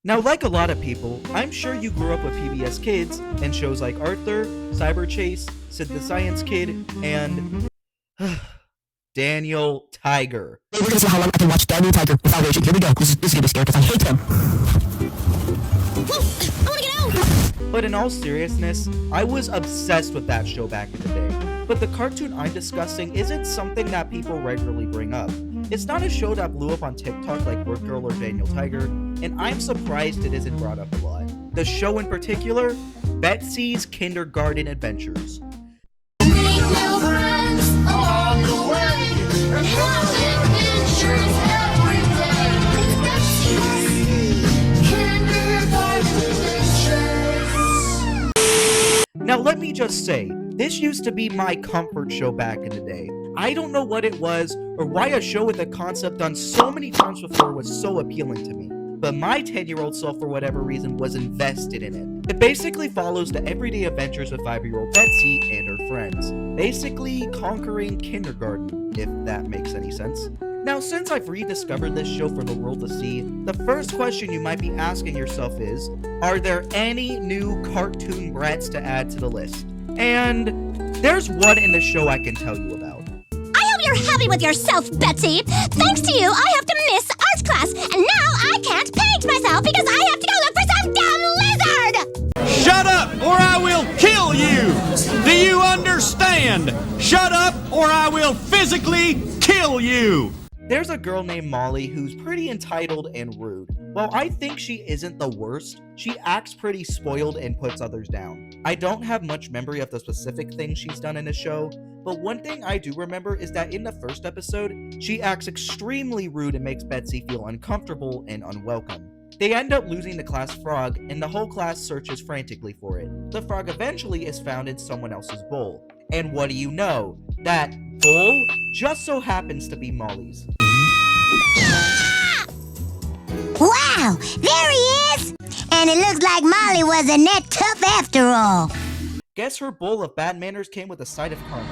Now, like a lot of people, I'm sure you grew up with PBS Kids and shows like Arthur, Cyberchase, Sid the Science Kid, and Daniel Tiger. We're gonna see how long I can watch Daniel Tiger without raging. Here we go. This is gonna be scary because I hate him. Whoa, I wanna get out! But in all seriousness, I was obsessed with that show back in the day. But the cartoon I'm discussing isn't something that people regularly bring up. It's not a show that blew up on TikTok like Word Girl or Daniel Tiger, and I'm surprised it isn't brought up a lot. The show in particular, Betsy's Kindergarten Adventures. Now let me just say, this used to be my comfort show back in the day. I don't know what it was, or why a show with a concept done so many times before was so appealing to me. But my 10-year-old self, for whatever reason, was invested in it. It basically follows the everyday adventures of 5-year-old Betsy and her friends. Basically, conquering kindergarten, if that makes any sense. Now, since I've rediscovered this show for the world to see, the first question you might be asking yourself is, are there any new cartoon brats to add to the list? And there's one in the show I can tell you about. You're happy with yourself, Betsy. Thanks to you, I have to miss art class, and now I can't paint myself because I have to go look for some dumb lizard! Shut up, or I will kill you! Do you understand? Shut up, or I will physically kill you! There's a girl named Molly who's pretty entitled and rude. While I think she isn't the worst, she acts pretty spoiled and puts others down. I don't have much memory of the specific things she's done in the show, but one thing I do remember is that in the first episode, she acts extremely rude and makes Betsy feel uncomfortable and unwelcome. They end up losing the class frog, and the whole class searches frantically for it. The frog eventually is found in someone else's bowl. And what do you know? That bowl just so happens to be Molly's. Wow, there he is! And it looks like Molly wasn't that tough after all. Guess her bowl of bad manners came with a side of karma.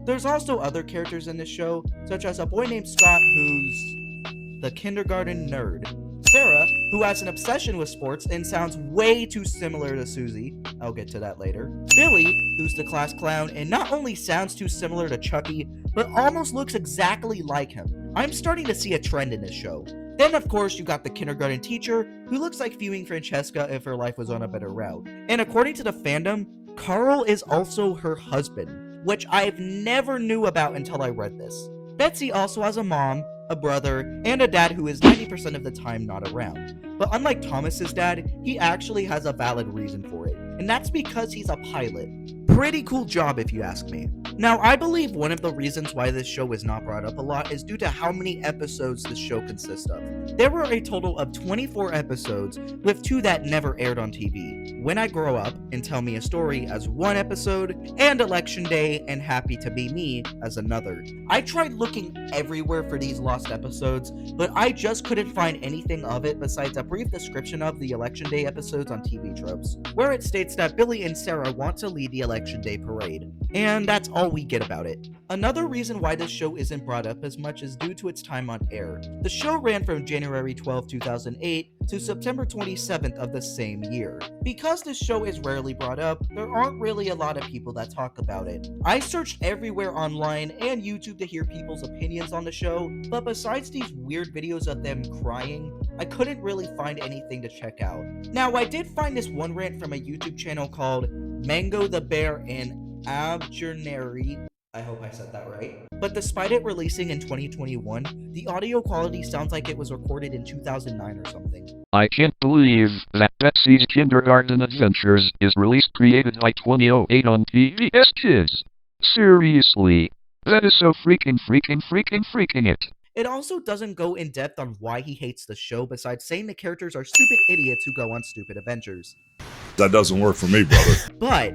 There's also other characters in this show, such as a boy named Scott who's the kindergarten nerd. Sarah, who has an obsession with sports and sounds way too similar to Susie. I'll get to that later. Billy, who's the class clown and not only sounds too similar to Chucky, but almost looks exactly like him. I'm starting to see a trend in this show. Then of course you got the kindergarten teacher, who looks like viewing Francesca if her life was on a better route. And according to the fandom, Carl is also her husband, which I've never knew about until I read this. Betsy also has a mom, a brother, and a dad who is 90% of the time not around. But unlike Thomas's dad, he actually has a valid reason for it, and that's because he's a pilot. Pretty cool job if you ask me. Now, I believe one of the reasons why this show is not brought up a lot is due to how many episodes this show consists of. There were a total of 24 episodes, with 2 that never aired on TV. When I Grow Up and Tell Me a Story as one episode, and Election Day and Happy to Be Me as another. I tried looking everywhere for these lost episodes, but I just couldn't find anything of it besides a brief description of the Election Day episodes on TV Tropes, where it states that Billy and Sarah want to lead the Election Day parade. And that's all we get about it. Another reason why this show isn't brought up as much is due to its time on air. The show ran from January 12, 2008 to September 27th of the same year. Because this show is rarely brought up, there aren't really a lot of people that talk about it. I searched everywhere online and YouTube to hear people's opinions on the show, but besides these weird videos of them crying, I couldn't really find anything to check out. Now, I did find this one rant from a YouTube channel called Mango the Bear and Abjernary. I hope I said that right. But despite it releasing in 2021, the audio quality sounds like it was recorded in 2009 or something. I can't believe that Betsy's Kindergarten Adventures is released created by 2008 on PBS Kids. Seriously. That is so freaking it. It also doesn't go in depth on why he hates the show besides saying the characters are stupid idiots who go on stupid adventures. That doesn't work for me, brother. But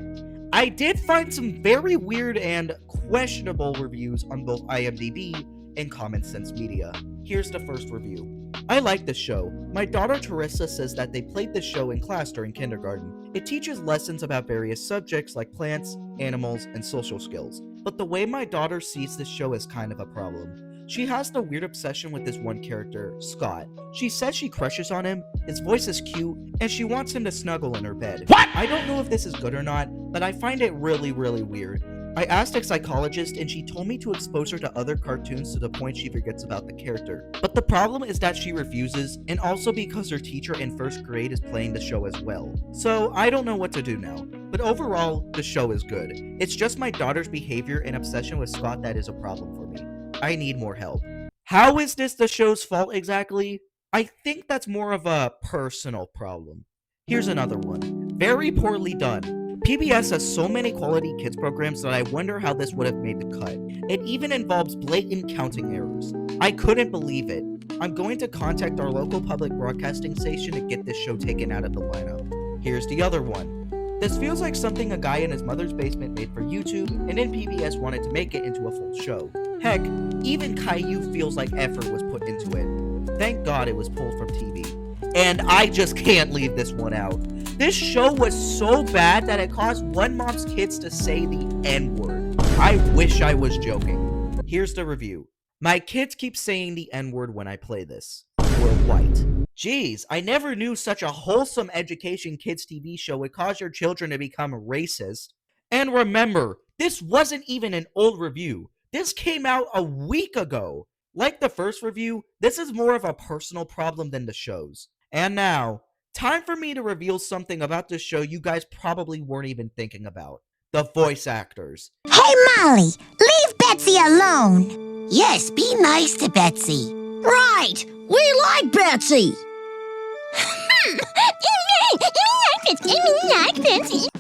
I did find some very weird and questionable reviews on both IMDb and Common Sense Media. Here's the first review. I like this show. My daughter Teresa says that they played this show in class during kindergarten. It teaches lessons about various subjects like plants, animals, and social skills. But the way my daughter sees this show is kind of a problem. She has the weird obsession with this one character, Scott. She says she crushes on him, his voice is cute, and she wants him to snuggle in her bed. What? I don't know if this is good or not, but I find it really weird. I asked a psychologist and she told me to expose her to other cartoons to the point she forgets about the character. But the problem is that she refuses, and also because her teacher in first grade is playing the show as well. So I don't know what to do now. But overall, the show is good. It's just my daughter's behavior and obsession with Scott that is a problem for me. I need more help. How is this the show's fault exactly? I think that's more of a personal problem. Here's another one. Very poorly done. PBS has so many quality kids programs that I wonder how this would have made the cut. It even involves blatant counting errors. I couldn't believe it. I'm going to contact our local public broadcasting station to get this show taken out of the lineup. Here's the other one. This feels like something a guy in his mother's basement made for YouTube, and then PBS wanted to make it into a full show. Heck, even Caillou feels like effort was put into it. Thank God it was pulled from TV. And I just can't leave this one out. This show was so bad that it caused one mom's kids to say the N-word. I wish I was joking. Here's the review. My kids keep saying the N-word when I play this. We're white. Jeez, I never knew such a wholesome education kids TV show would cause your children to become racist. And remember, this wasn't even an old review. This came out a week ago. Like the first review, this is more of a personal problem than the show's. And now, time for me to reveal something about this show you guys probably weren't even thinking about. The voice actors. Hey, Molly, leave Betsy alone. Yes, be nice to Betsy. Right, we like Betsy.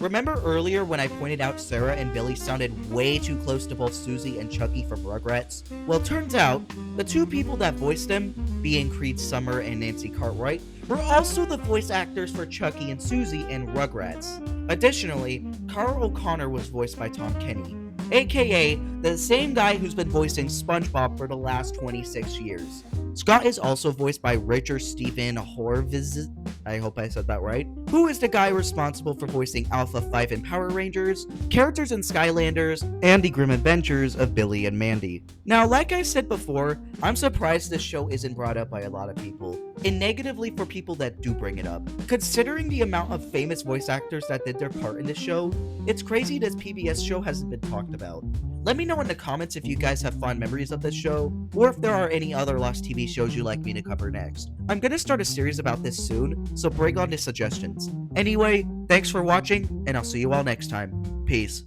Remember earlier when I pointed out Sarah and Billy sounded way too close to both Susie and Chucky from Rugrats? Well, turns out, the two people that voiced them, being Creed Summer and Nancy Cartwright, were also the voice actors for Chucky and Susie in Rugrats. Additionally, Carl O'Connor was voiced by Tom Kenny, aka the same guy who's been voicing SpongeBob for the last 26 years. Scott is also voiced by Richard Stephen Horvitz, I hope I said that right, who is the guy responsible for voicing Alpha 5 in Power Rangers, characters in Skylanders, and the grim adventures of Billy and Mandy. Now, like I said before, I'm surprised this show isn't brought up by a lot of people, and negatively for people that do bring it up. Considering the amount of famous voice actors that did their part in this show, it's crazy this PBS show hasn't been talked about. Let me know in the comments if you guys have fond memories of this show, or if there are any other lost TV shows you'd like me to cover next. I'm gonna start a series about this soon, so bring on the suggestions. Anyway, thanks for watching, and I'll see you all next time. Peace.